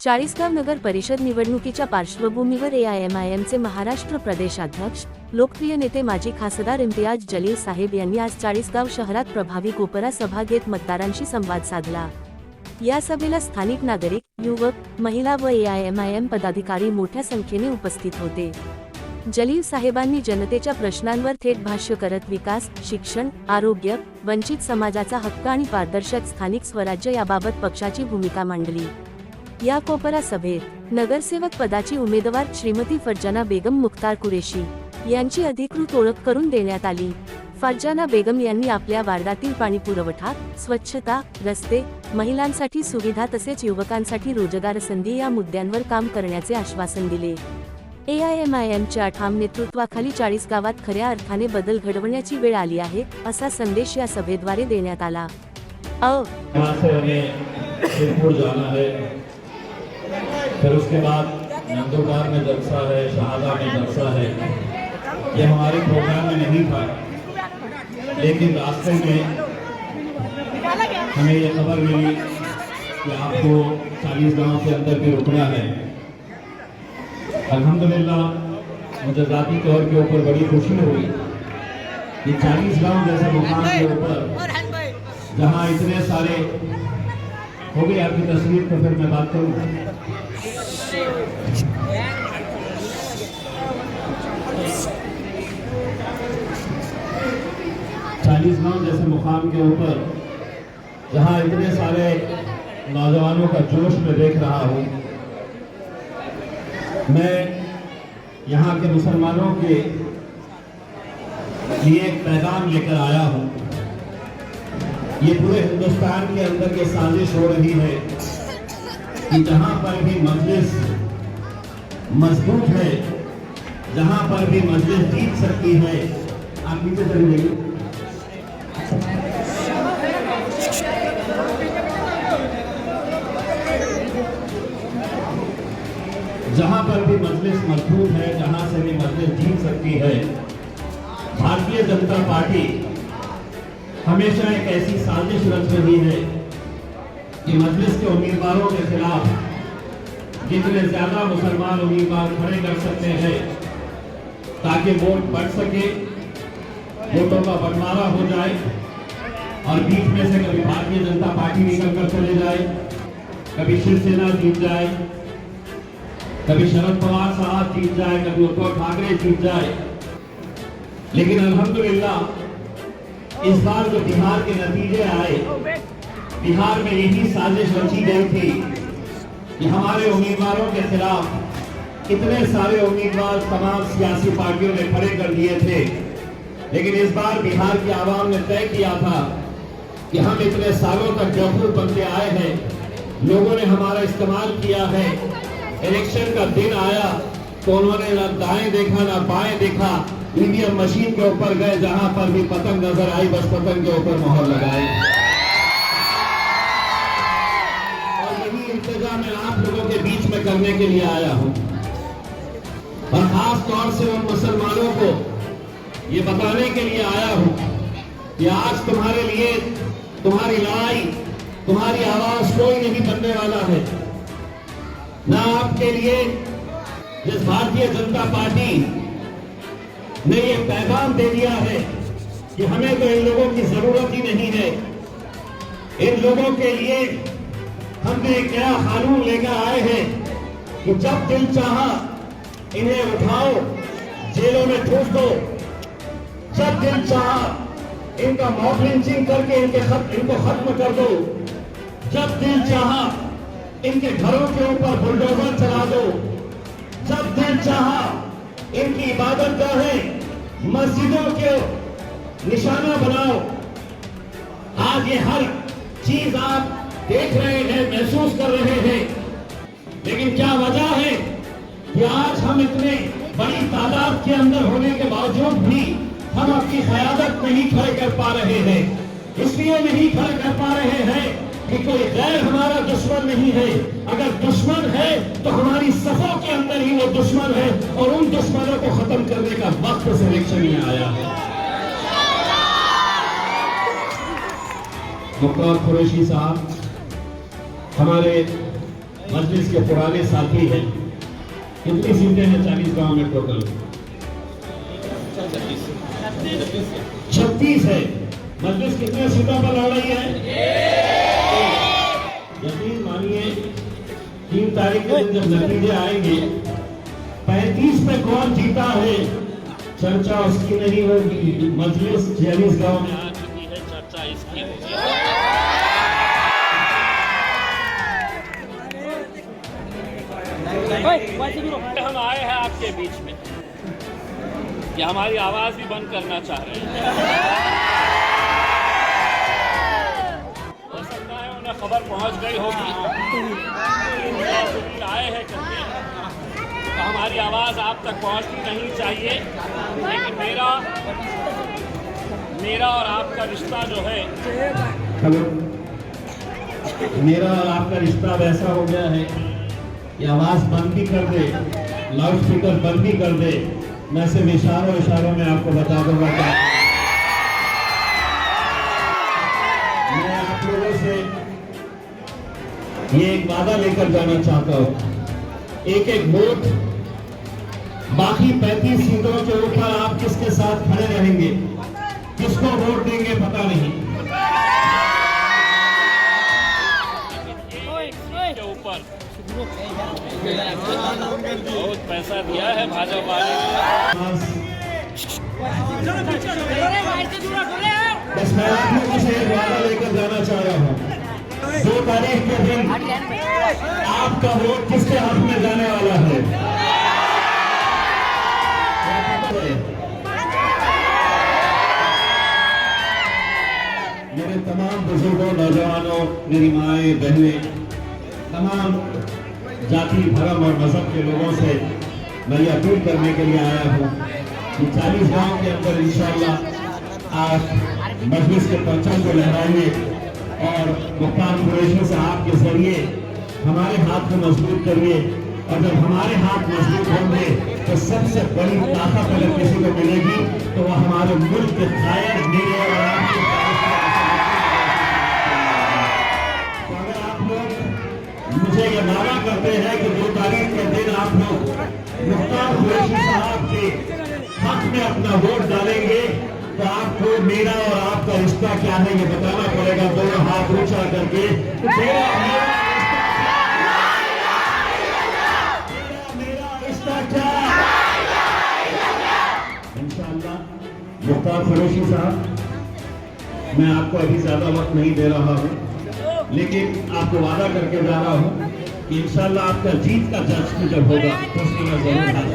चाळीसगाव नगर परिषद निवडणुकीच्या पार्श्वभूमीवर एआयएमआयएमचे महाराष्ट्र प्रदेशाध्यक्ष लोकप्रिय नेते माजी खासदार इम्तियाज जलील साहेब यांनी आज चाळीसगाव शहरात प्रभावी कोपरा सभा घेत मतदारांशी संवाद साधला। या सभेला स्थानिक नागरिक, युवक, महिला व एआयएमआयएम पदाधिकारी मोठ्या संख्येने उपस्थित होते। जलील साहेबांनी जनतेच्या प्रश्नांवर थेट भाष्य करत विकास, शिक्षण, आरोग्य, वंचित समाजाचा हक्क आणि पारदर्शक स्थानिक स्वराज्य याबाबत पक्षाची भूमिका मांडली। या कोपरा सभेत नगरसेवक पदाची उमेदवार श्रीमती फरजाना बेगम मुख्तार कुरेशी यांची अधिकृत ओळख करून देण्यात आली। फरजाना बेगम यांनी आपल्या वार्डातील पाणी पुरवठा, स्वच्छता, रस्ते, महिलांसाठी सुविधा तसेच युवकांसाठी रोजगार संधी या मुद्द्यांवर काम करण्याचे आश्वासन दिले। एआयएमआयएमच्या ठाम नेतृत्वाखाली चाळीसगावात खऱ्या अर्थाने बदल घडवण्याची वेळ आली आहे, असा संदेश या सभेद्वारे देण्यात आला। फिर उसके बाद नंदुरबार में जलसा है, शहादा में जलसा है। ये हमारे प्रोग्राम में नहीं था, लेकिन रास्ते में हमें ये खबर मिली कि आपको चाळीसगाव के अंदर भी रुकना है। अल्हम्दुलिल्लाह मुझे ज़ाती तौर के ऊपर बड़ी खुशी हुई कि चाळीसगाव जैसे मुकाम के ऊपर जहाँ इतने सारे हो गई आपकी तस्वीर, तो फिर मैं बात करूँ। चाळीसगाव जैसे मुकाम के ऊपर जहाँ इतने सारे नौजवानों का जोश में देख रहा हूँ, मैं यहाँ के मुसलमानों के लिए एक पैगाम लेकर आया हूँ। ये पूरे हिंदुस्तान के अंदर ये साजिश हो रही है कि जहां पर भी मजलिस मजबूत है, जहां पर भी मजलिस जीत सकती है, आप नीचे चले जाइए। जहां पर भी मजलिस मजबूत है, जहां से भी मजलिस जीत सकती है, भारतीय जनता पार्टी हमेशा एक ऐसी साजिश रच रही है कि मजलिस के उम्मीदवारों के खिलाफ जितने ज्यादा मुसलमान उम्मीदवार खड़े कर सकते हैं ताकि वोट बढ़ सके, वोटों का बंटवारा हो जाए और बीच में से कभी भारतीय जनता पार्टी निकल कर चले जाए, कभी शिवसेना जीत जाए, कभी शरद पवार साहब जीत जाए, कभी उद्धव ठाकरे जीत जाए। लेकिन अल्हम्दुलिल्लाह इस बार जो बिहार के नतीजे आए, बिहार में यही साजिश रची गई थी कि हमारे उम्मीदवारों के खिलाफ इतने सारे उम्मीदवार तमाम सियासी पार्टियों ने खड़े कर दिए थे। लेकिन इस बार बिहार की आवाम ने तय किया था कि हम इतने सालों तक जौहर बनते आए हैं, लोगों ने हमारा इस्तेमाल किया है। इलेक्शन का दिन आया तो उन्होंने ना दाएं देखा ना बाएं देखा, ईवीएम मशीन के ऊपर गए, जहां पर भी पतंग नजर आई बस पतंग के ऊपर मोहर लगाए। और यही इंतजाम मैं आप लोगों के बीच में करने के लिए आया हूं और खास तौर से उन मुसलमानों को ये बताने के लिए आया हूं कि आज तुम्हारे लिए तुम्हारी लड़ाई, तुम्हारी आवाज कोई नहीं बनने वाला है। ना आपके लिए जिस भारतीय जनता पार्टी ने ये पैगाम दे दिया है कि हमें तो इन लोगों की जरूरत ही नहीं है, इन लोगों के लिए हमने एक नया कानून लेकर आए हैं कि जब दिल चाहा इन्हें उठाओ, जेलों में ठूस दो, जब दिल चाहा इनका मॉब लिंचिंग करके इनको खत्म कर दो, जब दिल चाहा इनके घरों के ऊपर बुलडोजर चला दो, जब दिल चाहा इनकी इबादत गाहें, मस्जिदों के निशाना बनाओ। आज ये हर चीज आप देख रहे हैं, महसूस कर रहे हैं, लेकिन क्या वजह है कि आज हम इतने बड़ी तादाद के अंदर होने के बावजूद भी हम अपनी क़यादत नहीं खड़े कर पा रहे हैं। इसलिए नहीं खड़े कर पा रहे हैं कि कोई गैर हमारा दुश्मन नहीं है। अगर दुश्मन है तो हमारी सफों के अंदर ही वो दुश्मन है और उन दुश्मनों को खत्म करने का वक्त सिलेक्शन में आया है। मुख्तार कुरैशी साहब हमारे मजलिस के पुराने साथी हैं। कितनी सीटें हैं 40 गांव में टोटल? 36 है। मजलिस कितने सीटों पर लड़ रही है? यकीन मानिए 3 तारीख के दिन जब नतीजे आएंगे 35 पे कौन जीता है, चर्चा उसकी नहीं होगी। मजलिस 46 गांव में आ चुकी है, चर्चा इसकी होगी। हम आए हैं आपके बीच में कि हमारी आवाज भी बंद करना चाह रहे हैं। हो सकता है उन्हें खबर पहुंच गई होगी, आए हैं करके, तो हमारी आवाज आप तक पहुंचनी नहीं चाहिए। लेकिन मेरा और आपका रिश्ता जो है, मेरा और आपका रिश्ता वैसा हो गया है कि आवाज बंद भी कर दे, लाउड स्पीकर बंद भी कर दे, मैं सिर्फ इशारों में आपको बता दूंगा क्या। मैं आप लोगों से ये एक वादा लेकर जाना चाहता हूं, एक एक वोट, बाकी 35 सीटों के ऊपर आप किसके साथ खड़े रहेंगे, किसको वोट देंगे पता नहीं। के ऊपर बहुत पैसा दिया है भाजपा ने। बस मैं आप लोगों से एक वादा लेकर जाना चाह रहा हूँ, 2 तारीख के दिन आपका वोट किसके हाथ में जाने वाला है? मेरे तमाम बुजुर्गों, नौजवानों, मेरी माएँ बहनें, तमाम जाति धर्म और मजहब के लोगों से मैं ये अपील करने के लिए आया हूँ कि 40 गांव के अंदर इंशाअल्लाह आप मजलिस के परचम को लहराइए और मुख्तार कुरैशी साहब के जरिए हमारे हाथ को मजबूत करिए। और जब हमारे हाथ मजबूत होंगे तो सबसे बड़ी ताकत अगर किसी को मिलेगी तो वह हमारे मुल्क के कायर मेरे और आपके। तो अगर आप लोग मुझे ये दावा करते हैं कि 2 तारीख के दिन आप लोग मुख्तार कुरैशी साहब के हक में अपना वोट डालेंगे, तो आपको मेरा और आपका रिश्ता क्या है ये बताना पड़ेगा, दोनों हाथ ऊंचा करके। मुख्तार कुरैशी साहब, मैं आपको अभी ज्यादा वक्त नहीं दे रहा हूँ, लेकिन आपको वादा करके जा रहा हूँ कि इंशाअल्लाह आपका जीत का जश्न जब होगा तो उसमें मैं जरूर हाथ